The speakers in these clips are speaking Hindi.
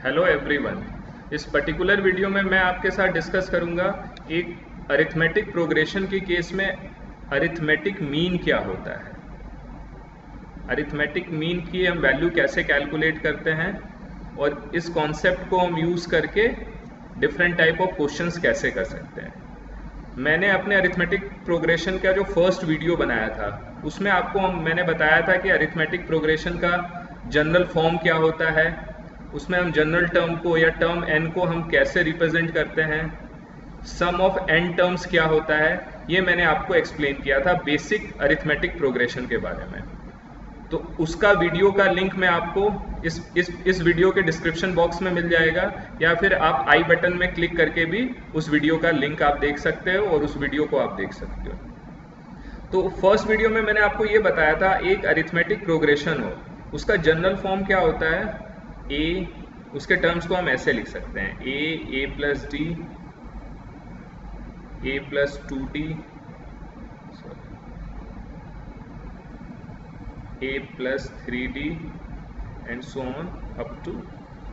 Hello everyone. इस पर्टिकुलर वीडियो में मैं आपके साथ डिस्कस करूंगा एक अरिथमेटिक प्रोग्रेशन के केस में अरिथमेटिक मीन क्या होता है, अरिथमेटिक मीन की हम वैल्यू कैसे कैलकुलेट करते हैं और इस कॉन्सेप्ट को हम यूज़ करके डिफरेंट टाइप ऑफ क्वेश्चंस कैसे कर सकते हैं। मैंने अपने अरिथमेटिक प्रोग्रेशन का जो फर्स्ट वीडियो बनाया था उसमें आपको मैंने बताया था कि अरिथमेटिक प्रोग्रेशन का जनरल फॉर्म क्या होता है, उसमें हम जनरल टर्म को या टर्म n को हम कैसे रिप्रेजेंट करते हैं, सम ऑफ n टर्म्स क्या होता है, ये मैंने आपको एक्सप्लेन किया था बेसिक अरिथमेटिक प्रोग्रेशन के बारे में। तो उसका वीडियो का लिंक मैं आपको इस वीडियो के डिस्क्रिप्शन बॉक्स में मिल जाएगा, या फिर आप आई बटन में क्लिक करके भी उस वीडियो का लिंक आप देख सकते हो और उस वीडियो को आप देख सकते हो। तो फर्स्ट वीडियो में मैंने आपको ये बताया था एक अरिथमेटिक प्रोग्रेशन हो उसका जनरल फॉर्म क्या होता है, ए, उसके टर्म्स को हम ऐसे लिख सकते हैं a plus d, a plus 2d, a plus 3d and so on up to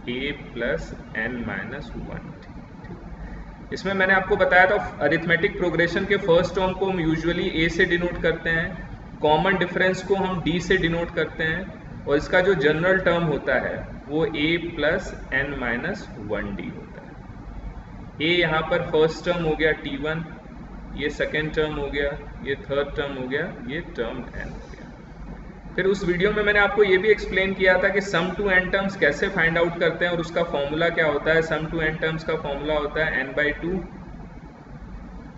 a plus n minus 1d। इसमें मैंने आपको बताया था अरिथमेटिक प्रोग्रेशन के फर्स्ट टर्म को हम यूजुअली a से डिनोट करते हैं, कॉमन डिफरेंस को हम d से डिनोट करते हैं, और इसका जो जनरल टर्म होता है वो a plus n minus 1d होता है। a यहाँ पर फर्स्ट टर्म हो गया t1, ये सेकेंड टर्म हो गया, ये थर्ड टर्म हो गया, ये टर्म n हो गया। फिर उस वीडियो में मैंने आपको ये भी एक्सप्लेन किया था कि सम टू एन टर्म्स कैसे फाइंड आउट करते हैं और उसका फॉर्मूला क्या होता है। सम टू एन टर्म्स का फॉर्मूला होता है n/2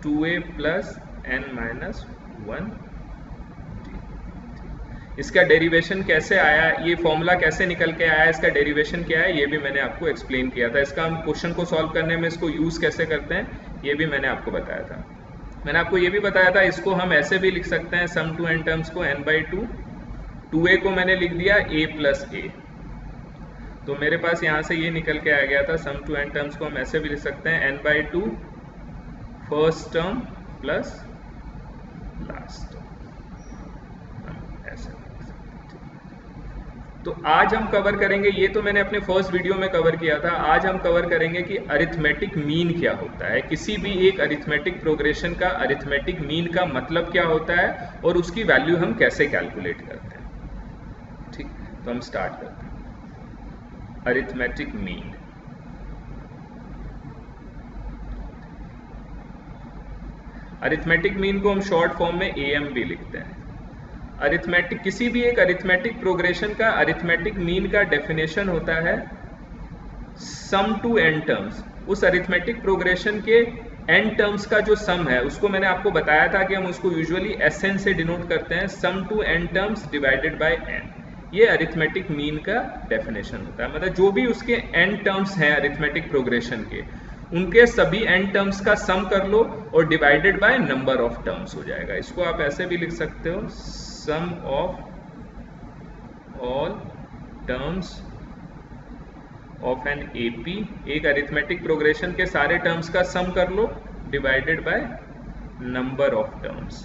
2a plus n minus 1। इसका डेरिवेशन कैसे आया, ये फॉर्मूला कैसे निकल के आया, इसका डेरिवेशन क्या है, ये भी मैंने आपको एक्सप्लेन किया था। इसका हम क्वेश्चन को सॉल्व करने में इसको यूज कैसे करते हैं ये भी मैंने आपको बताया था। मैंने आपको ये भी बताया था इसको हम ऐसे भी लिख सकते हैं, सम टू एन टर्म्स को n/2, 2a को मैंने लिख दिया a प्लस a, तो मेरे पास यहाँ से ये निकल के आ गया था सम टू एन टर्म्स को हम ऐसे भी लिख सकते हैं n/2 first term plus last term, हम ऐसे लिख सकते हैं। तो आज हम कवर करेंगे, ये तो मैंने अपने फर्स्ट वीडियो में कवर किया था, आज हम कवर करेंगे कि अरिथमेटिक मीन क्या होता है, किसी भी एक अरिथमेटिक प्रोग्रेशन का अरिथमेटिक मीन का मतलब क्या होता है और उसकी वैल्यू हम कैसे कैलकुलेट करते हैं। ठीक, तो हम स्टार्ट करते हैं। अरिथमेटिक मीन, अरिथमेटिक मीन को हम शॉर्ट फॉर्म में AM भी लिखते हैं। अरिथमेटिक, किसी भी एक अरिथमेटिक प्रोग्रेशन का अरिथमेटिक मीन का डेफिनेशन होता है सम टू n टर्म्स, उस अरिथमेटिक प्रोग्रेशन के n टर्म्स का जो सम है उसको मैंने आपको बताया था कि हम उसको यूजुअली Sn से डिनोट करते हैं, sum to n terms divided by n। ये अरिथमेटिक मीन का डेफिनेशन होता है, मतलब जो भी उसके n टर्म्स हैं अरिथमेटिक प्रोग्रेशन के, उनके सभी n टर्म्स का सम कर लो और divided by number of terms हो जाएगा। इसको आप ऐसे भी लिख सकते हो, sum of all terms of an AP, एक अरिथमेटिक प्रोग्रेशन के सारे टर्म्स का सम कर लो divided by number of terms.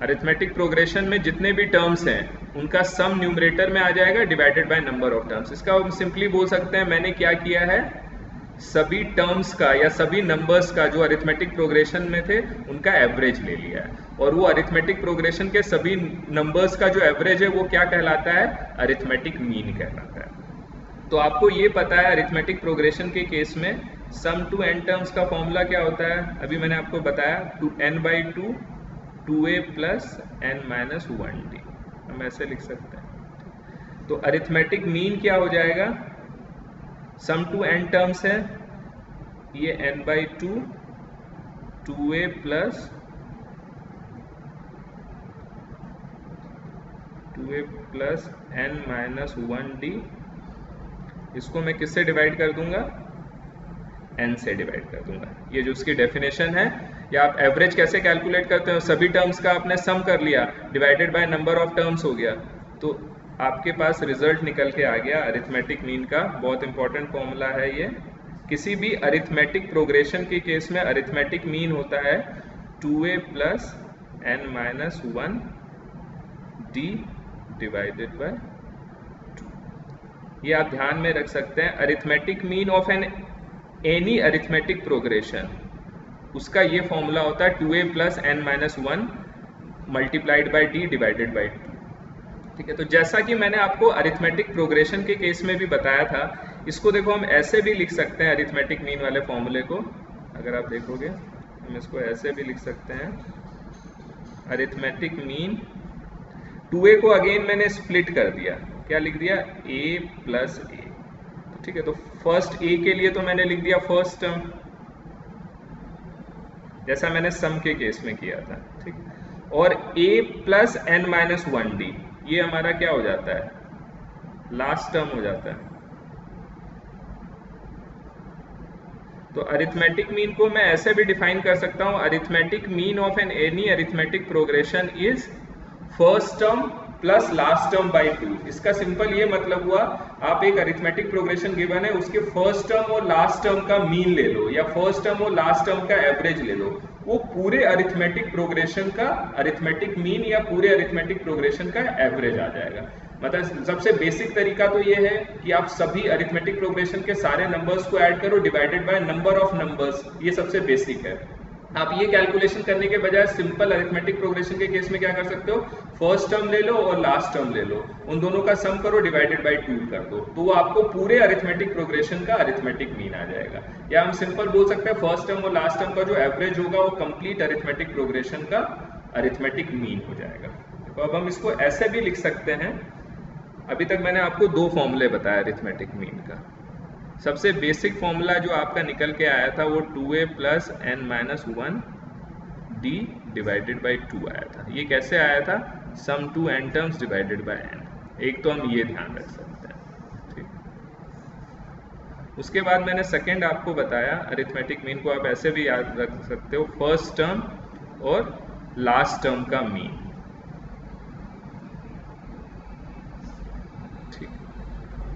Arithmetic progression में जितने भी टर्म्स हैं उनका सम न्यूमरेटर में आ जाएगा divided by number of terms. इसका हम सिंपली बोल सकते हैं मैंने क्या किया है, सभी टर्म्स का या सभी नंबर्स का जो अरिथमेटिक प्रोग्रेशन में थे उनका एवरेज ले लिया है, और वो अरिथमेटिक प्रोग्रेशन के सभी नंबर्स का जो एवरेज है वो क्या कहलाता है, अरिथमेटिक मीन कहलाता है। तो आपको ये पता है अरिथमेटिक प्रोग्रेशन के केस में सम टू एन टर्म्स का फॉर्मूला क्या होता है, अभी मैंने आपको बताया n/2 2a plus n minus 1d, हम ऐसे लिख सकते हैं। तो अरिथमेटिक मीन क्या हो जाएगा, सम टू n टर्म्स है, ये n/2 2a plus 2a+n minus 1d, इसको मैं किससे डिवाइड कर दूंगा, n से डिवाइड कर दूंगा। ये जो उसकी डेफिनेशन है, या आप एवरेज कैसे कैलकुलेट करते हो, सभी टर्म्स का आपने सम कर लिया divided by number of terms हो गया, तो आपके पास रिजल्ट निकल के आ गया अरिथमेटिक मीन का। बहुत इंपॉर्टेंट फॉर्मूला है ये। किसी भी अरिथमेटिक प्रोग्रेशन के केस में अरिथमेटिक मीन होता है 2a plus n minus 1d divided by 2। ये आप ध्यान में रख सकते हैं। Arithmetic mean of any arithmetic progression, उसका ये फॉर्मूला होता है 2a plus n minus 1 multiplied by d divided by 2। ठीक है, तो जैसा कि मैंने आपको अरिथमेटिक प्रोग्रेशन के केस में भी बताया था, इसको देखो हम ऐसे भी लिख सकते हैं अरिथमेटिक मीन वाले फॉर्मूले को। अगर आप देखोगे हम इसको ऐसे भी लिख सकते हैं, अरिथमेटिक मीन 2a को अगेन मैंने स्प्लिट कर दिया, क्या लिख दिया, a प्लस a। ठीक है, तो फर्स्ट a के लिए तो मैंने लिख दिया फर्स्ट टर्म, जैसा मैंने सम के केस में किया था। ठीक, और a plus n minus 1d, ये हमारा क्या हो जाता है, लास्ट टर्म हो जाता है। तो अरिथमेटिक मीन को मैं ऐसे भी डिफाइन कर सकता हूं, arithmetic mean of any arithmetic progression is first term plus last term by 2। इसका सिंपल ये मतलब हुआ, आप एक अरिथमेटिक प्रोग्रेशन गिवन है, उसके फर्स्ट टर्म और लास्ट टर्म का मीन ले लो या फर्स्ट टर्म और लास्ट टर्म का एवरेज ले लो, वो पूरे अरिथमेटिक प्रोग्रेशन का अरिथमेटिक मीन या पूरे अरिथमेटिक प्रोग्रेशन का एवरेज आ जाएगा। मतलब सबसे बेसिक तरीका तो ये है कि आप सभी अरिथमेटिक प्रोग्रेशन के सारे नंबर्स को ऐड करो divided by number of numbers, ये सबसे बेसिक है। आप ये कैलकुलेशन करने के बजाय सिंपल अरिथमेटिक प्रोग्रेशन के केस में क्या कर सकते हो, फर्स्ट टर्म ले लो और लास्ट टर्म ले लो, उन दोनों का सम करो डिवाइडेड बाय 2 कर दो, तो वो आपको पूरे अरिथमेटिक प्रोग्रेशन का अरिथमेटिक मीन आ जाएगा। या हम सिंपल बोल सकते हैं फर्स्ट टर्म और लास्ट टर्म का जो एवरेज होगा वो कंप्लीट अरिथमेटिक प्रोग्रेशन का अरिथमेटिक मीन हो जाएगा। तो अब हम इसको ऐसे भी लिख सकते हैं, अभी तक मैंने आपको 2 फॉर्मूले बताया अरिथमेटिक मीन का। सबसे बेसिक फॉर्मूला जो आपका निकल के आया था वो 2a plus n minus 1 d divided by 2 आया था। ये कैसे आया था, sum to n terms divided by n। एक तो हम ये ध्यान रख सकते हैं। ठीक, उसके बाद मैंने सेकंड आपको बताया, अरिथमेटिक मीन को आप ऐसे भी याद रख सकते हो, फर्स्ट टर्म और लास्ट टर्म का मीन।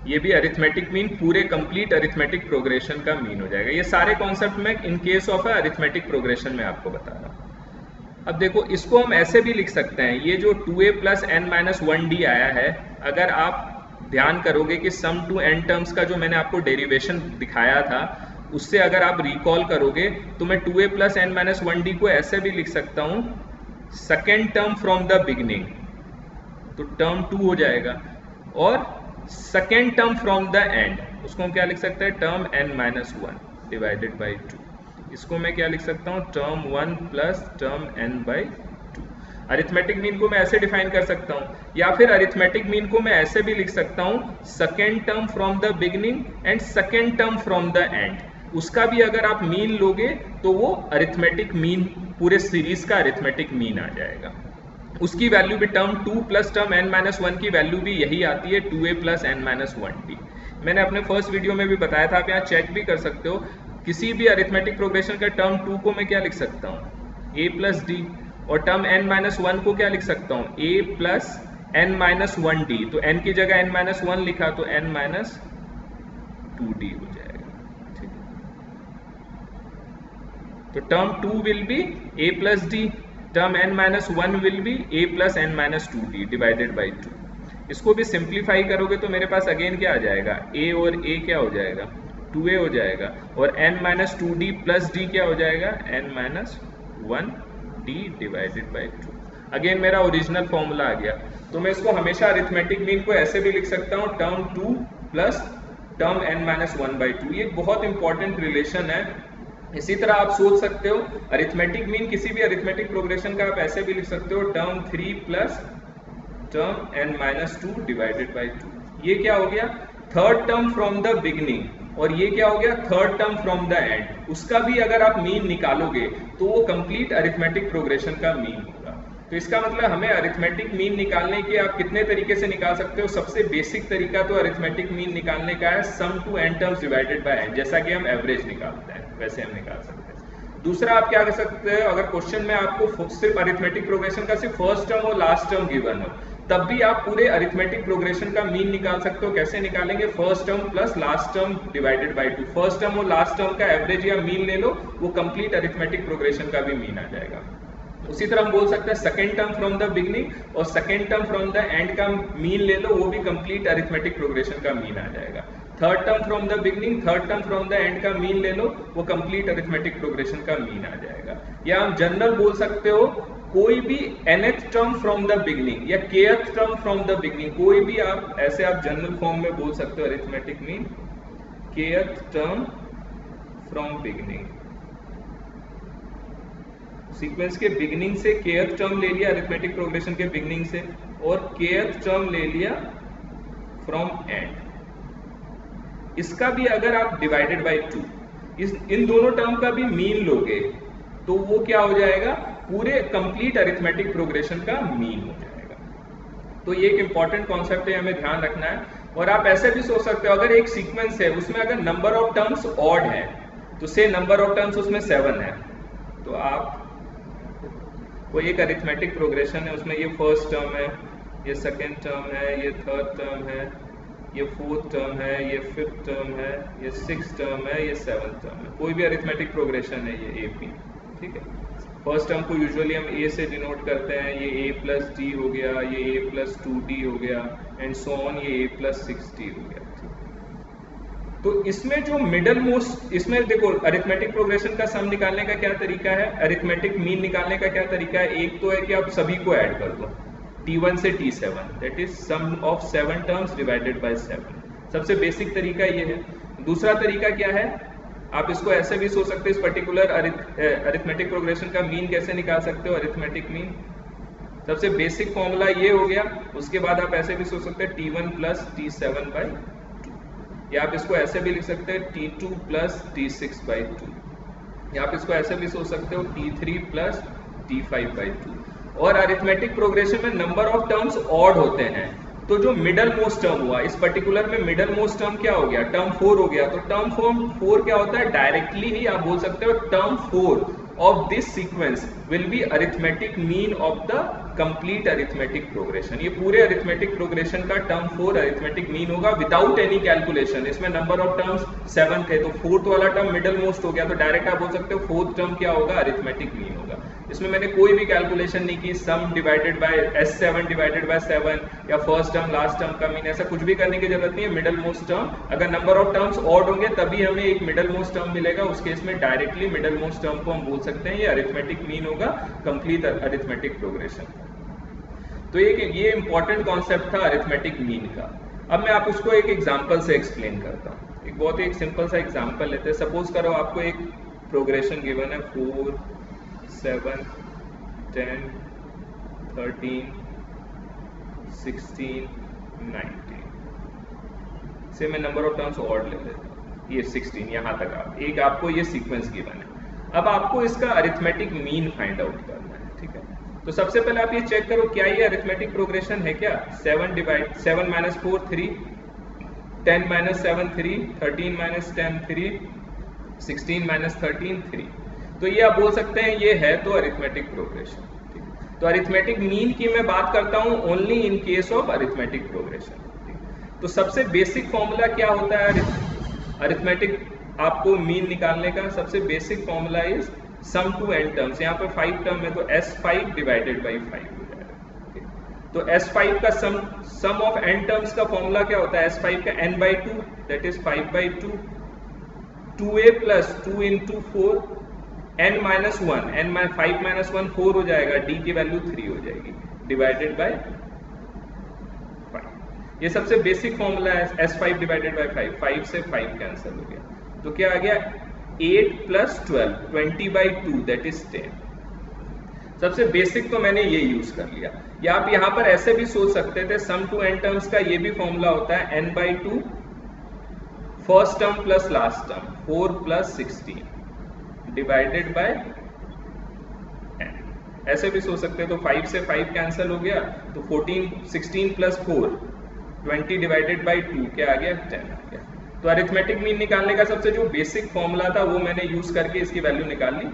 ये भी अरिथमेटिक मीन पूरे कंप्लीट अरिथमेटिक प्रोग्रेशन का मीन हो जाएगा। ये सारे कॉन्सेप्ट में in case of arithmetic progression में आपको बता रहा हूं। अब देखो इसको हम ऐसे भी लिख सकते हैं, ये जो 2a plus n minus 1d आया है, अगर आप ध्यान करोगे कि सम टू n टर्म्स का जो मैंने आपको डेरिवेशन दिखाया था, उससे अगर आप रिकॉल करोगे तो मैं 2a plus n minus 1d को ऐसे भी लिख सकता हूं, second term from the beginning, तो टर्म 2 हो जाएगा, और second term from the and, उसको हम क्या लिख सकते हैं, term n minus 1 divided by 2। इसको मैं क्या लिख सकता हूँ, term 1 plus term n by 2। Arithmetic mean को मैं ऐसे डिफाइन कर सकता हूँ, या फिर अरिथमेटिक मीन को मैं ऐसे भी लिख सकता हूँ, second term from the beginning and second term from the and. उसका भी अगर आप मीन लोगे तो वो अरिथमेटिक मीन, पूरे सीरीज का अरिथमेटिक मीन आ जाएगा। उसकी वैल्यू भी term 2 plus term n minus 1 की वैल्यू भी यही आती है, 2a plus n minus 1d। मैंने अपने फर्स्ट वीडियो में भी बताया था, आप यहाँ चेक भी कर सकते हो, किसी भी अरिथमेटिक प्रोग्रेशन का टर्म 2 को मैं क्या लिख सकता हूँ, a प्लस d, और टर्म n माइनस 1 को क्या लिख सकता हूँ, a plus n minus 1d। तो n की जगह n माइनस 1 लिखा तो n माइनस 2d हो जाएगा। ठीक है, तो term 2 will be a plus d, term n minus 1 will be a plus n minus 2d divided by 2। इसको भी सिंप्लीफाई करोगे तो मेरे पास अगेन क्या आ जाएगा, a और a क्या हो जाएगा, 2a हो जाएगा, और n minus 2d plus d क्या हो जाएगा, n minus 1d divided by 2। Again मेरा ओरिजिनल फॉर्मूला आ गया। तो मैं इसको हमेशा अरिथमेटिक मीन को ऐसे भी लिख सकता हूँ, term 2 plus term n minus 1 by 2। ये बहुत इंपॉर्टेंट रिलेशन है। इसी तरह आप सोच सकते हो, अरिथमेटिक मीन किसी भी अरिथमेटिक प्रोग्रेशन का आप ऐसे भी लिख सकते हो, term 3 plus term n minus 2 divided by 2। ये क्या हो गया, third term from the beginning, और ये क्या हो गया, third term from the and. उसका भी अगर आप मीन निकालोगे तो वो कंप्लीट अरिथमेटिक प्रोग्रेशन का मीन होगा। तो इसका मतलब हमें अरिथमेटिक मीन निकालने के आप कितने तरीके से निकाल सकते हो। सबसे बेसिक तरीका तो अरिथमेटिक मीन निकालने का है sum to n terms divided by n, जैसा कि हम एवरेज निकालते हैं वैसे हम निकाल सकते हैं। दूसरा आप क्या कर सकते हो, अगर क्वेश्चन में आपको सिर्फ अरिथमेटिक प्रोग्रेशन का सिर्फ फर्स्ट टर्म और लास्ट टर्म गिवन हो, तब भी आप पूरे अरिथमेटिक प्रोग्रेशन का मीन निकाल सकते हो। कैसे निकालेंगे, first term plus last term divided by 2। First term और लास्ट टर्म का एवरेज या मीन ले लो, वो कंप्लीट अरिथमेटिक प्रोग्रेशन का भी मीन आ जाएगा। उसी तरह हम बोल सकते हैं second term from the beginning और second term from the end का मीन ले लो, वो भी कंप्लीट अरिथमेटिक प्रोग्रेशन का मीन आ जाएगा। Third term from the beginning, third term from the end का मीन ले लो, वो कंप्लीट अरिथमेटिक प्रोग्रेशन का मीन आ जाएगा। या हम जनरल बोल सकते हो कोई भी nth term from the beginning या kth term from the beginning, कोई भी आप ऐसे आप जनरल फॉर्म में बोल सकते हो arithmetic mean kth term from beginning. Sequence के बिगनिंग से kth टर्म ले लिया अरिथमेटिक प्रोग्रेशन के बिगनिंग से, और kth टर्म ले लिया फ्रॉम एंड। इसका भी अगर आप डिवाइडेड बाय 2 इन दोनों टर्म का भी मीन लोगे तो वो क्या हो जाएगा, पूरे कंप्लीट अरिथमेटिक प्रोग्रेशन का मीन हो जाएगा। तो ये एक इंपॉर्टेंट कॉन्सेप्ट है, हमें ध्यान रखना है। और आप ऐसे भी सोच सकते हो अगर एक सीक्वेंस है उसमें अगर नंबर ऑफ टर्म्स ऑड है तो से नंबर ऑफ टर्म्स उसमें 7 है, तो आप वो एक अरिथमेटिक प्रोग्रेशन है, उसमें ये फर्स्ट टर्म है, ये सेकेंड टर्म है, ये थर्ड टर्म है, ये फोर्थ टर्म है, ये फिफ्थ टर्म है, ये सिक्स टर्म है, ये सेवंथ टर्म है। कोई भी अरिथमेटिक प्रोग्रेशन है ये AP, ठीक है। फर्स्ट टर्म को यूजुअली हम A से डिनोट करते हैं, ये A प्लस D हो गया, ये A प्लस 2D हो गया एंड सो ऑन, ये A प्लस 6D हो गया। तो इसमें जो मिडल मोस्ट, इसमें देखो अरिथमेटिक प्रोग्रेशन का सम निकालने का क्या तरीका है, अरिथमेटिक मीन निकालने का क्या तरीका है। एक तो है कि आप सभी को ऐड कर दो T1 से T7, that is sum of 7 terms divided by 7। सबसे बेसिक तरीका ये है। दूसरा तरीका क्या है, आप इसको ऐसे भी सोच सकते हो, इस पर्टिकुलर अरिथमेटिक प्रोग्रेशन का मीन कैसे निकाल सकते हो, अरिथमेटिक मीन सबसे बेसिक फॉर्मूला ये हो गया। उसके बाद आप ऐसे भी सोच सकते हैं T1 प्लस T7 बाई 2, या आप इसको ऐसे भी लिख सकते हैं T2 प्लस T6 बाई 2, या आप इसको ऐसे भी सोच सकते हो T3 प्लस T5 बाई 2। और अरिथमेटिक प्रोग्रेशन में नंबर ऑफ टर्म्स ऑड होते हैं, तो जो मिडल मोस्ट टर्म हुआ इस पर्टिकुलर में, मिडल मोस्ट टर्म क्या हो गया, टर्म 4 हो गया। तो टर्म 4 क्या होता है, डायरेक्टली ही आप बोल सकते हो term 4 of this sequence will be arithmetic mean of the complete arithmetic progression. ये पूरे अरिथमेटिक प्रोग्रेशन का टर्म 4 अरिथमेटिक मीन होगा विदाउट एनी कैलकुलेशन। इसमें नंबर ऑफ टर्म्स 7 थे, तो फोर्थ वाला टर्म मिडल मोस्ट हो गया, तो डायरेक्ट आप बोल सकते हो फोर्थ टर्म क्या होगा, अरिथमेटिक मीन होगा। इसमें मैंने कोई भी कैलकुलेशन नहीं की, सम divided by S7 divided by 7 या फर्स्ट टर्म लास्ट टर्म का मीन, ऐसा कुछ भी करने की जरूरत नहीं है। मिडल मोस्ट टर्म, अगर नंबर ऑफ टर्म्स ऑड होंगे तभी हमें एक मिडल मोस्ट टर्म मिलेगा, उस केस में डायरेक्टली मिडल मोस्ट टर्म को हम बोल सकते हैं ये अरिथमेटिक मीन होगा कंप्लीट अरिथमेटिक प्रोग्रेशन। तो ये इंपॉर्टेंट कॉन्सेप्ट था अरिथमेटिक मीन का। अब मैं आप उसको एक एग्जांपल से एक्सप्लेन करता हूँ। एक बहुत ही एक सिंपल सा एग्जांपल लेते हैं। सपोज करो आपको एक प्रोग्रेशन गिवन है 4 7 10 13 16 19 से मैं नंबर ऑफ टर्म्स ऑड ले लेता हूँ, ये 16 यहाँ तक एक आपको ये सीक्वेंस गिवन है। अब आपको इसका अरिथमेटिक मीन फाइंड आउट करना है, ठीक है। तो सबसे पहले आप ये चेक करो क्या ये अरिथमेटिक प्रोग्रेशन है क्या। 7 माइनस 4 3, 10 माइनस 7 3, 13 माइनस 10 3, 16 माइनस 13 3। तो ये आप बोल सकते हैं ये है तो अरिथमेटिक प्रोग्रेशन। तो अरिथमेटिक मीन की मैं बात करता हूं only in case of arithmetic progression. तो सबसे बेसिक फॉर्मूला क्या होता है अरिथमेटिक आपको मीन निकालने का, सबसे basic formula is sum to n terms. यहाँ पे 5 टर्म है तो S5 डिवाइडेड बाई 5 हो जाएगा। तो S5 का सम ऑफ n टर्म्स का फॉर्मूला क्या होता है, S5 का n by 2 that is 5 by 2, 2a plus 2 into 4 n minus 1, n 5 minus 1 4 हो जाएगा, d की वैल्यू 3 हो जाएगी, डिवाइडेड बाय 5। ये सबसे बेसिक फॉर्मूला है S5 डिवाइडेड बाय 5, 5 से 5 कैंसिल हो गया। तो क्या आ गया 8 प्लस 12, 20 बाई 2 दैट इज 10। सबसे बेसिक तो मैंने ये यूज कर लिया। या आप यहां पर ऐसे भी सोच सकते थे सम टू n टर्म्स का ये भी फॉर्मूला होता है n by 2 first term plus last term 4 plus 16 divided by n। ऐसे भी सोच सकते हैं तो 5 से 5 कैंसिल हो गया, तो 16 प्लस 4 20 डिवाइडेड बाय 2 क्या आ गया 10 आ गया। तो अरिथमेटिक मीन निकालने का सबसे जो बेसिक फॉर्मूला था वो मैंने यूज करके इसकी वैल्यू निकाल ली,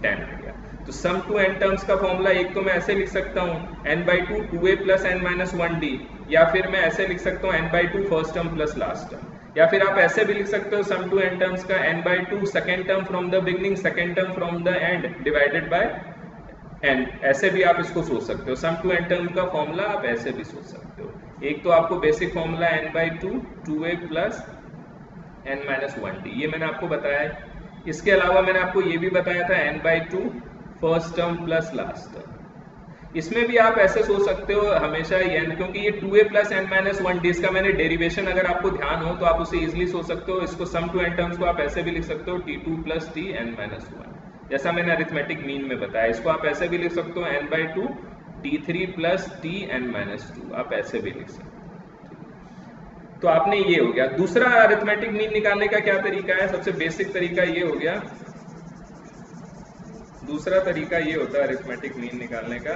10 आ गया। तो सम टू n टर्म्स का फॉर्मूला एक तो मैं ऐसे लिख सकता हूँ n by 2 2a plus n minus 1d, या फिर मैं ऐसे लिख सकता हूँ n by 2 first term plus last term, या फिर आप ऐसे भी लिख सकते हो सम टू n टर्म्स का n by 2 second term from the beginning second term from the end divided by n, ऐसे भी आप इसको सोच सकते हो। सम टू एन टर्म का फॉर्मूला आप ऐसे भी सोच सकते हो। एक तो आपको basic formula n/2 2a plus n-1d, ये मैंने आपको बताया है। इसके अलावा मैंने आपको ये भी बताया था n/2 first term plus last term. इसमें भी आप ऐसे सोच सकते हो हमेशा n, क्योंकि ये 2a प्लस n-1d, इसका मैंने डेरिवेशन अगर आपको ध्यान हो तो आप उसे इजिली सोच सकते हो। इसको सम टू एन टर्म्स को आप ऐसे भी लिख सकते हो t2 प्लस t n-1, जैसा मैंने अरिथमेटिक मीन में बताया। इसको आप ऐसे भी लिख सकते हो n/2 t3 plus t n-2, आप ऐसे भी लिख सकते हो। तो आपने ये हो गया। दूसरा अरिथमेटिक मीन निकालने का क्या तरीका है? सबसे बेसिक तरीका ये हो गया। दूसरा तरीका ये होता है अरिथमेटिक मीन निकालने का,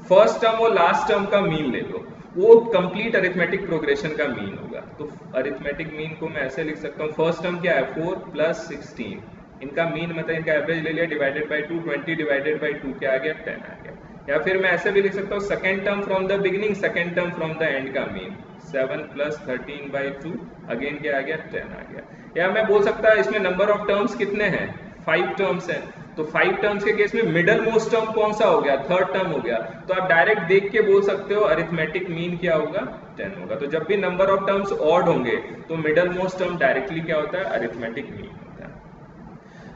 फर्स्ट टर्म और लास्ट टर्म का मीन ले लो, वो कंप्लीट अरिथमेटिक प्रोग्रेशन का मीन होगा। तो अरिथमेटिक मीन को मैं ऐसे लिख सकता हूँ, फर्स्ट टर्म क्या है 4 प्लस 16, इनका मीन मतलब इनका एवरेज ले लिया, डिवाइडेड बाई 2, 20 डिवाइडेड बाई 2 क्या आ गया 10 आ गया। या फिर मैं ऐसे भी लिख सकता हूँ second term from the beginning, second term from the end का मीन 7 प्लस 13 बाई 2, अगेन क्या आ गया 10 आ गया। या मैं बोल सकता है इसमें नंबर ऑफ टर्म्स कितने हैं, 5 टर्म्स हैं, तो 5 टर्म्स के केस में मिडल मोस्ट टर्म कौन सा हो गया, थर्ड टर्म हो गया। तो आप डायरेक्ट देख के बोल सकते हो अरिथमेटिक मीन क्या होगा 10 होगा। तो जब भी नंबर ऑफ टर्म्स ऑड होंगे तो मिडल मोस्ट टर्म डायरेक्टली क्या होता है, अरिथमेटिक मीन होता है।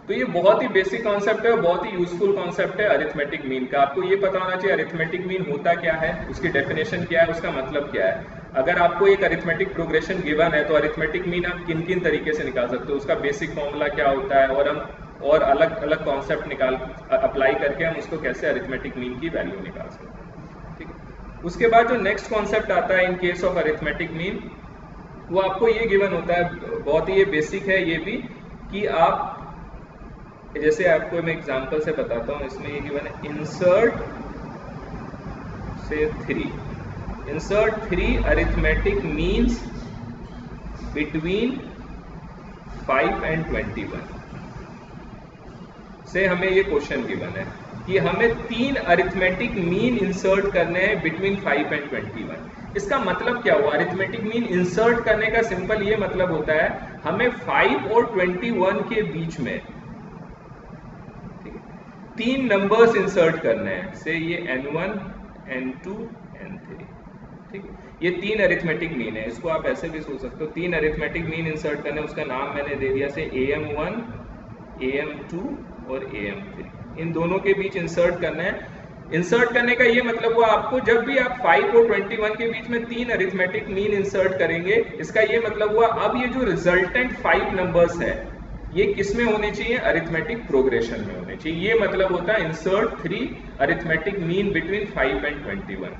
तो ये बहुत ही बेसिक कॉन्सेप्ट है, बहुत ही यूजफुल कॉन्सेप्ट है अरिथमेटिक मीन का। आपको ये पता होना चाहिए अरिथमेटिक मीन होता क्या है, उसकी डेफिनेशन क्या है, उसका मतलब क्या है। अगर आपको एक अरिथमेटिक प्रोग्रेशन गिवन है तो अरिथमेटिक मीन आप किन किन तरीके से निकाल सकते हो, उसका बेसिक फॉर्मूला क्या होता है, और अलग अलग कॉन्सेप्ट निकाल अप्लाई करके हम उसको कैसे अरिथमेटिक मीन की वैल्यू निकाल सकते हैं। ठीक है, उसके बाद जो नेक्स्ट कॉन्सेप्ट आता है in case of arithmetic mean, वो आपको ये गिवन होता है, बहुत ही ये बेसिक है ये भी, कि आप जैसे आपको मैं एग्जांपल से बताता हूँ, इसमें ये गिवन है इंसर्ट से 3, insert 3 arithmetic means between 5 and 21 से हमें ये क्वेश्चन गिवन है कि हमें 3 अरिथमेटिक मीन इंसर्ट करने हैं बिटवीन 5 एंड 21। इसका मतलब क्या हुआ, अरिथमेटिक मीन इंसर्ट करने का सिंपल ये मतलब होता है हमें 5 और 21 के बीच में 3 नंबर्स इंसर्ट करने हैं, से ये n1 n2 n3। ठीक है, ये 3 अरिथमेटिक मीन है, इसको आप ऐसे भी सोच सकते हो 3 अरिथमेटिक मीन इंसर्ट करने, उसका नाम मैंने दे दिया से am1 am2 और am3, इन दोनों के बीच इंसर्ट करना है। इंसर्ट करने का ये मतलब हुआ आपको जब भी आप 5 और 21 के बीच में 3 अरिथमेटिक मीन इंसर्ट करेंगे, इसका ये मतलब हुआ अब ये जो रिजल्टेंट 5 नंबर्स है ये किस में होने चाहिए, अरिथमेटिक प्रोग्रेशन में होने चाहिए। ये मतलब होता है insert 3 arithmetic mean between 5 and 21।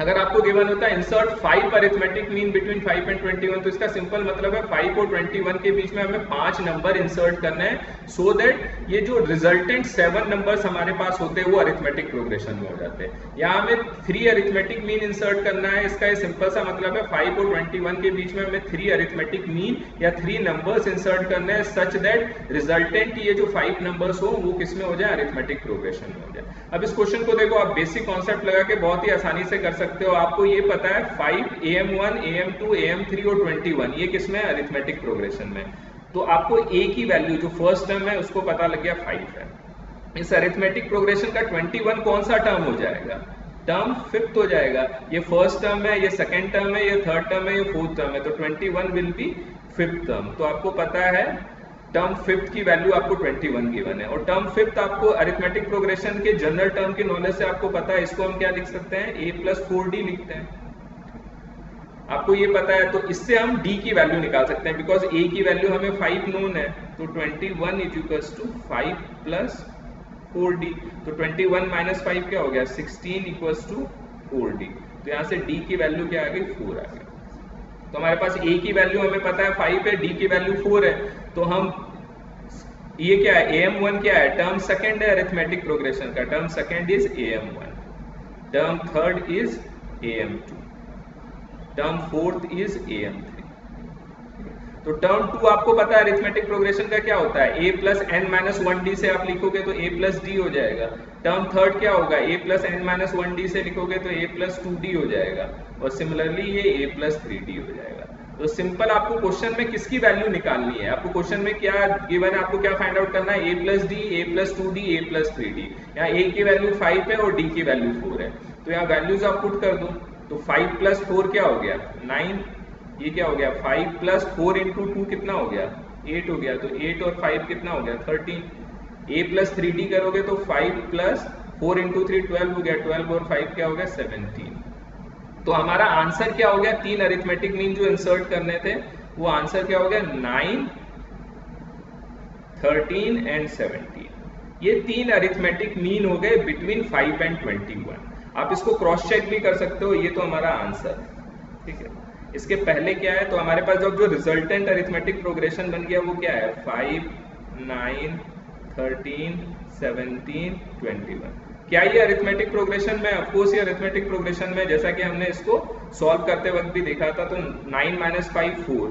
अगर आपको गिवन होता है insert 5 arithmetic mean between 5 and 21, तो इसका सिंपल मतलब है 5 और 21 के बीच में हमें 5 नंबर इंसर्ट करना है, सो दैट ये जो रिजल्टेंट 7 नंबर्स हमारे पास होते हैं वो अरिथमेटिक प्रोग्रेशन में हो जाते हैं। यहाँ हमें 3 अरिथमेटिक मीन इंसर्ट करना है, इसका ये सिंपल सा मतलब है 5 और 21 के बीच में हमें 3 अरिथमेटिक मीन या 3 नंबर्स इंसर्ट करना है, सच दैट रिजल्टेंट ये जो 5 नंबर्स हो वो किस में हो जाए, अरिथमेटिक प्रोग्रेशन में हो जाए। अब इस क्वेश्चन को देखो, आप बेसिक कॉन्सेप्ट लगा के बहुत ही आसानी से कर सकते हो। आपको ये पता है 5 am1 am2 am3 और 21 ये किस में है, अरिथमेटिक प्रोग्रेशन में। तो आपको a की वैल्यू जो फर्स्ट टर्म है उसको पता लग गया 5 है। इस अरिथमेटिक प्रोग्रेशन का 21 कौन सा टर्म हो जाएगा, टर्म फिफ्थ हो जाएगा। ये फर्स्ट टर्म है, ये सेकेंड टर्म है, ये थर्ड टर्म है, ये फोर्थ टर्म है, तो 21 विल बी फिफ्थ टर्म। तो आपको पता है टर्म फिफ्थ की वैल्यू आपको 21 गिवन है, और टर्म फिफ्थ आपको अरिथमेटिक प्रोग्रेशन के जनरल टर्म के नॉलेज से आपको पता है, इसको हम क्या लिख सकते हैं, a प्लस 4d लिखते हैं। आपको ये पता है तो इससे हम d की वैल्यू निकाल सकते हैं, बिकॉज a की वैल्यू हमें 5 नोन है, तो 21 is equals to 5 plus 4d। तो 21 माइनस 5 क्या हो गया, 16 इक्वल्स टू 4d। तो यहाँ से d की वैल्यू क्या आ गई, 4 आ गई। तो हमारे पास a की वैल्यू हमें पता है 5 है, d की वैल्यू 4 है, तो हम ये क्या है, am1 क्या है, टर्म सेकंड है अरिथमेटिक प्रोग्रेशन का, term second is am1, term third is am2, term fourth is am3। तो टर्म 2 आपको पता है अरिथमेटिक प्रोग्रेशन का क्या होता है, a plus n minus 1d से आप लिखोगे तो a प्लस d हो जाएगा। टर्म थर्ड क्या होगा, a plus n minus 1d से लिखोगे तो a प्लस 2d हो जाएगा, और सिमिलरली ये a प्लस 3d हो जाएगा। तो सिंपल आपको क्वेश्चन में किसकी वैल्यू निकालनी है, आपको क्वेश्चन में क्या गिवन है, आपको क्या फाइंड आउट करना है, a plus D, a plus 2d, a plus 3d। यहाँ a की वैल्यू 5 है और d की वैल्यू 4 है, तो यहाँ वैल्यूज आप पुट कर दो। तो 5 प्लस 4 क्या हो गया 9, ये क्या हो गया 5 प्लस 4 इंटू 2 कितना हो गया 8 हो गया, तो 8 और 5 कितना हो गया 13। a प्लस 3d करोगे तो 5 प्लस 4 इंटू 3 12 हो गया, 12 और 5 क्या हो गया 17। तो हमारा आंसर क्या हो गया, तीन अरिथमेटिक मीन जो इंसर्ट करने थे वो आंसर क्या हो गया 9, 13 एंड 17। ये तीन अरिथमेटिक मीन हो गए बिटवीन 5 एंड 21। आप इसको क्रॉस चेक भी कर सकते हो, ये तो हमारा आंसर, ठीक है। इसके पहले क्या है, तो हमारे पास जो रिजल्टेंट अरिथमेटिक प्रोग्रेशन बन गया वो क्या है 5, 9, 13, 17, 21। क्या ये अरिथमेटिक प्रोग्रेशन में, ऑफकोर्स ये अरिथमेटिक प्रोग्रेशन में, जैसा कि हमने इसको सॉल्व करते वक्त भी देखा था, तो 9 minus 5 4,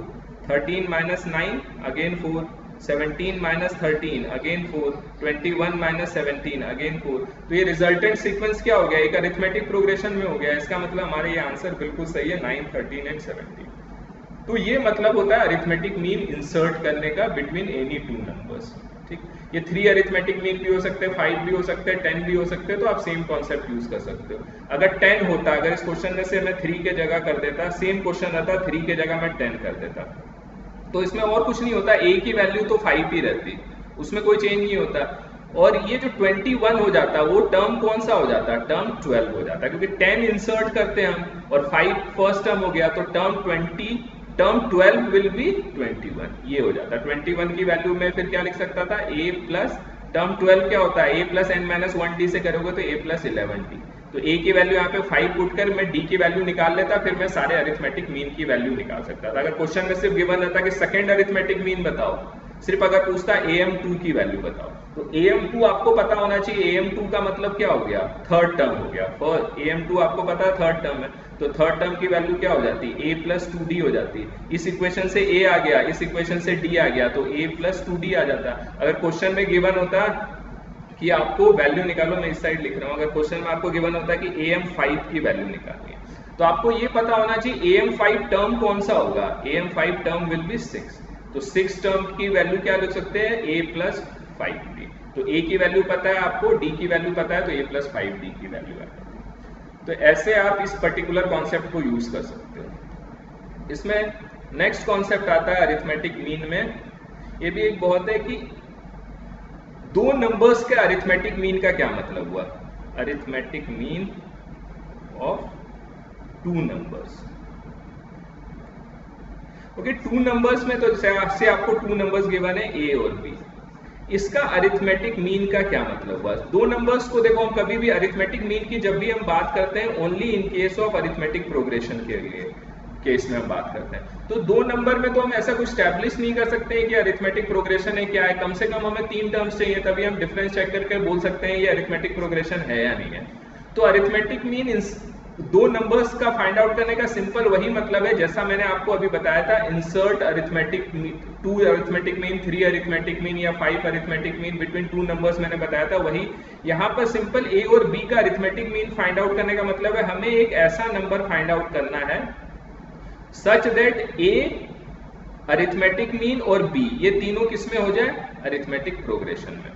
13 minus 9 again 4, 17 minus 13 again 4, 21 minus 17 again 4। तो ये रिजल्टेंट सीक्वेंस क्या हो गया, एक अरिथमेटिक प्रोग्रेशन में हो गया। इसका मतलब हमारा ये आंसर बिल्कुल सही है 9, 13 एंड 17। तो ये मतलब होता है अरिथमेटिक मीन इंसर्ट करने का बिटवीन एनी टू नंबर्स, ठीक। ये 3 अरिथमेटिक मीन भी हो सकते हैं, 5 भी हो सकते हैं, 10 भी हो सकते हैं, तो आप सेम कॉन्सेप्ट यूज कर सकते हो। अगर 10 होता, अगर इस क्वेश्चन में से मैं 3 के जगह कर देता, सेम क्वेश्चन रहता 3 के जगह मैं 10 कर देता, तो इसमें और कुछ नहीं होता, a की वैल्यू तो 5 ही रहती, उसमें कोई चेंज नहीं होता। और ये जो 21 हो जाता वो टर्म कौन सा हो जाता, टर्म 12 हो जाता, क्योंकि 10 इंसर्ट करते हैं हम और 5 फर्स्ट टर्म हो गया, तो टर्म 12 विल बी 21, ये हो जाता। 21 की वैल्यू में फिर क्या लिख सकता था, a प्लस टर्म 12 क्या होता है, a plus n minus 1d से करोगे तो a प्लस 11d। तो a की वैल्यू यहाँ पे 5 पुट कर मैं d की वैल्यू निकाल लेता, फिर मैं सारे अरिथमेटिक मीन की वैल्यू निकाल सकता था। अगर क्वेश्चन में सिर्फ गिवन रहता कि सेकंड अरिथमेटिक मीन बताओ, सिर्फ अगर पूछता am2 की वैल्यू बताओ, तो am2 आपको पता होना चाहिए। am2 का मतलब क्या हो गया, थर्ड टर्म हो गया। फर्स्ट am2 आपको पता है थर्ड टर्म है, तो थर्ड टर्म की वैल्यू क्या हो जाती है, a प्लस 2d हो जाती है। इस इक्वेशन से a आ गया, इस इक्वेशन से d आ गया, तो a प्लस 2d आ जाता। अगर क्वेश्चन में गिवन होता कि आपको वैल्यू निकालो, मैं इस साइड लिख रहा हूँ, अगर क्वेश्चन में आपको गिवन होता है कि am5 की वैल्यू निकालनी है, तो आपको ये पता होना चाहिए am5 टर्म कौन सा होगा, am5 टर्म विल बी 6। तो 6 टर्म की वैल्यू क्या लिख सकते हैं, a प्लस 5d। तो a की वैल्यू पता है आपको, d की वैल्यू पता है, तो a प्लस 5d की वैल्यू है। तो ऐसे आप इस पर्टिकुलर कॉन्सेप्ट को यूज कर सकते हो। इसमें नेक्स्ट कॉन्सेप्ट आता है अरिथमेटिक मीन में। ये भी एक बहुत है कि दो नंबर्स के अरिथमेटिक मीन का क्या मतलब हुआ, arithmetic mean of 2 numbers. Okay, 2 numbers में तो जैसे आपको 2 नंबर्स गिवन है a और b, इसका अरिथमेटिक मीन का क्या मतलब हुआ। 2 नंबर्स को देखो, हम कभी भी अरिथमेटिक मीन की जब भी हम बात करते हैं only in case of arithmetic progression के लिए केस में हम बात करते हैं, तो 2 नंबर में तो हम ऐसा कुछ स्टैब्लिश नहीं कर सकते कि अरिथमेटिक प्रोग्रेशन है क्या है। कम से कम हमें 3 टर्म्स चाहिए, तभी हम डिफरेंस चेक करके बोल सकते हैं ये अरिथमेटिक प्रोग्रेशन है या नहीं है। तो अरिथमेटिक मीन 2 नंबर्स का फाइंड आउट करने का सिंपल वही मतलब है जैसा मैंने आपको अभी बताया था, insert arithmetic 2 arithmetic mean, 3 arithmetic mean या 5 अरिथमेटिक मीन बिटवीन 2 नंबर्स मैंने बताया था। वही यहाँ पर सिंपल a और b का अरिथमेटिक मीन फाइंड आउट करने का मतलब है हमें एक ऐसा नंबर फाइंड आउट करना है such that a arithmetic mean और b ये तीनों किसमें हो जाए, अरिथमेटिक प्रोग्रेशन में।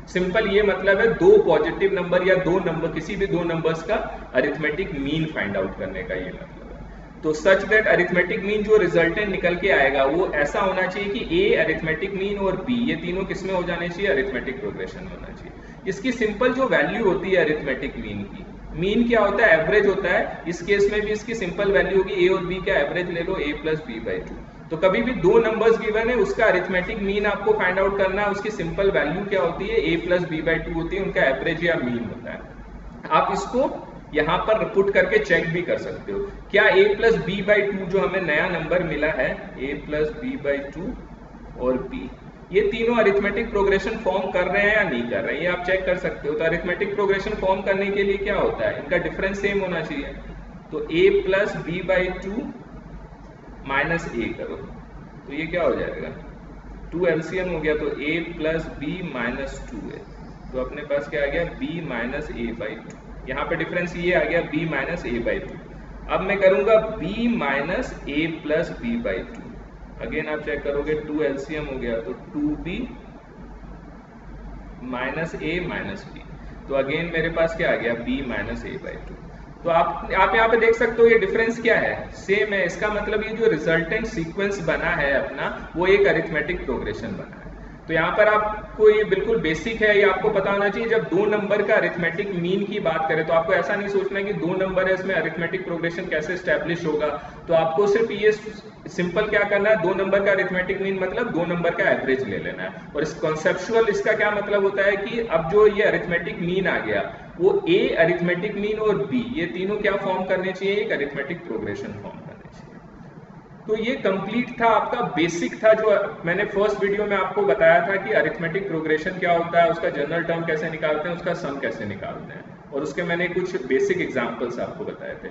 सिंपल ये मतलब है 2 पॉजिटिव नंबर या 2 नंबर, किसी भी 2 नंबर्स का अरिथमेटिक मीन फाइंड आउट करने का ये मतलब है। तो सच दैट अरिथमेटिक मीन जो रिजल्टेंट निकल के आएगा वो ऐसा होना चाहिए कि a अरिथमेटिक मीन और b ये तीनों किसमें हो जाने चाहिए, अरिथमेटिक प्रोग्रेशन में होना चाहिए। इसकी सिंपल जो वैल्यू होती है अरिथमेटिक मीन की, मीन क्या होता है, एवरेज होता है। इस केस में भी इसकी सिंपल वैल्यू होगी a और b का एवरेज ले लो, a प्लस b बाई 2। तो कभी भी 2 नंबर्स गिवन है उसका अरिथमेटिक मीन आपको फाइंड आउट करना है, उसकी सिंपल वैल्यू क्या होती है, a प्लस b बाई 2 होती है, उनका एवरेज या मीन होता है। आप इसको यहाँ पर पुट करके चेक भी कर सकते हो, क्या a प्लस b बाई 2 जो हमें नया नंबर मिला है, a प्लस b बाई 2 और b, ये तीनों अरिथमेटिक प्रोग्रेशन फॉर्म कर रहे हैं या नहीं कर रहे हैं, ये आप चेक कर सकते हो। तो अरिथमेटिक प्रोग्रेशन फॉर्म करने के लिए क्या होता है, इनका डिफरेंस सेम होना चाहिए। तो a plus b by 2 minus a करो तो ये क्या हो जाएगा, 2 एलसीएम हो गया, तो a प्लस b माइनस 2 है, तो अपने पास क्या आ गया, b माइनस a बाई 2। यहाँ पे डिफरेंस ये आ गया b माइनस a बाई 2। अब मैं करूंगा b minus a plus b by two. Again आप चेक करोगे 2 एलसीएम हो गया तो 2b minus a minus b, तो अगेन मेरे पास क्या आ गया b minus a by two. तो आप यहाँ पे देख सकते हो ये डिफरेंस क्या है, सेम है। इसका मतलब ये जो रिजल्टेंट सीक्वेंस बना है अपना वो एक अरिथमेटिक प्रोग्रेशन बना है। तो यहाँ पर आपको ये बिल्कुल बेसिक है, ये आपको पता होना चाहिए। जब दो नंबर का अरिथमेटिक मीन की बात करें तो आपको ऐसा नहीं सोचना है कि दो नंबर है इसमें अरिथमेटिक प्रोग्रेशन कैसे स्टैब्लिश होगा। तो आपको सिर्फ ये सिंपल क्या करना है, दो नंबर का अरिथमेटिक मीन मतलब दो नंबर का एवरेज ले लेना है। और इस कॉन्सेप्चुअल इसका क्या मतलब होता है कि अब जो ये अरिथमेटिक मीन आ गया वो ए अरिथमेटिक मीन और बी ये तीनों क्या फॉर्म करने चाहिए, एक अरिथमेटिक प्रोग्रेशन फॉर्म करने चाहिए। तो ये कंप्लीट था आपका बेसिक था जो मैंने फर्स्ट वीडियो में आपको बताया था कि अरिथमेटिक प्रोग्रेशन क्या होता है, उसका जनरल टर्म कैसे निकालते हैं, उसका सम कैसे निकालते हैं, और उसके मैंने कुछ बेसिक एग्जांपल्स आपको बताए थे।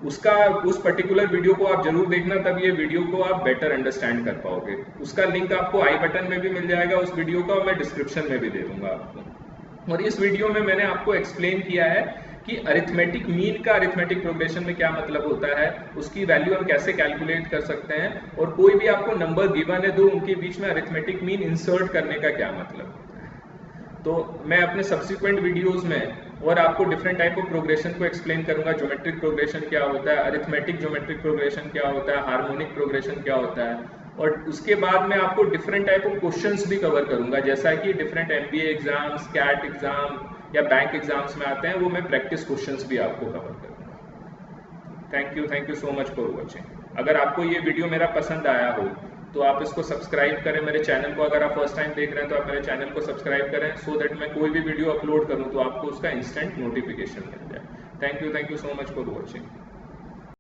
उसका उस पर्टिकुलर वीडियो को आप जरूर देखना, तब ये वीडियो को आप बेटर अंडरस्टैंड कर पाओगे। उसका लिंक आपको आई बटन में भी मिल जाएगा उस वीडियो का, और मैं डिस्क्रिप्शन में भी दे दूंगा आपको। और इस वीडियो में मैंने आपको एक्सप्लेन किया है कि अरिथमेटिक मीन का अरिथमेटिक प्रोग्रेशन में क्या मतलब होता है, उसकी वैल्यू हम कैसे कैलकुलेट कर सकते हैं, और कोई भी आपको नंबर गिवन है दो उनके बीच में अरिथमेटिक मीन इंसर्ट करने का क्या मतलब होता है। तो मैं अपने सब्सिक्वेंट वीडियोस में और आपको डिफरेंट टाइप ऑफ प्रोग्रेशन को एक्सप्लेन करूंगा। ज्योमेट्रिक प्रोग्रेशन क्या होता है, अरिथमेटिक ज्योमेट्रिक प्रोग्रेशन क्या होता है, हार्मोनिक प्रोग्रेशन क्या होता है, और उसके बाद मैं आपको डिफरेंट टाइप ऑफ क्वेश्चंस भी कवर करूंगा, जैसा कि different MBA exams, CAT exam या बैंक एग्जाम्स में आते हैं, वो मैं प्रैक्टिस क्वेश्चंस भी आपको कवर करूंगा। Thank you so much for watching. अगर आपको ये वीडियो मेरा पसंद आया हो तो आप इसको सब्सक्राइब करें मेरे चैनल को। अगर आप फर्स्ट टाइम देख रहे हैं तो आप मेरे चैनल को सब्सक्राइब करें, सो दैट मैं कोई भी वीडियो अपलोड करूं तो आपको उसका इंस्टेंट नोटिफिकेशन मिल जाए। Thank you so much for watching.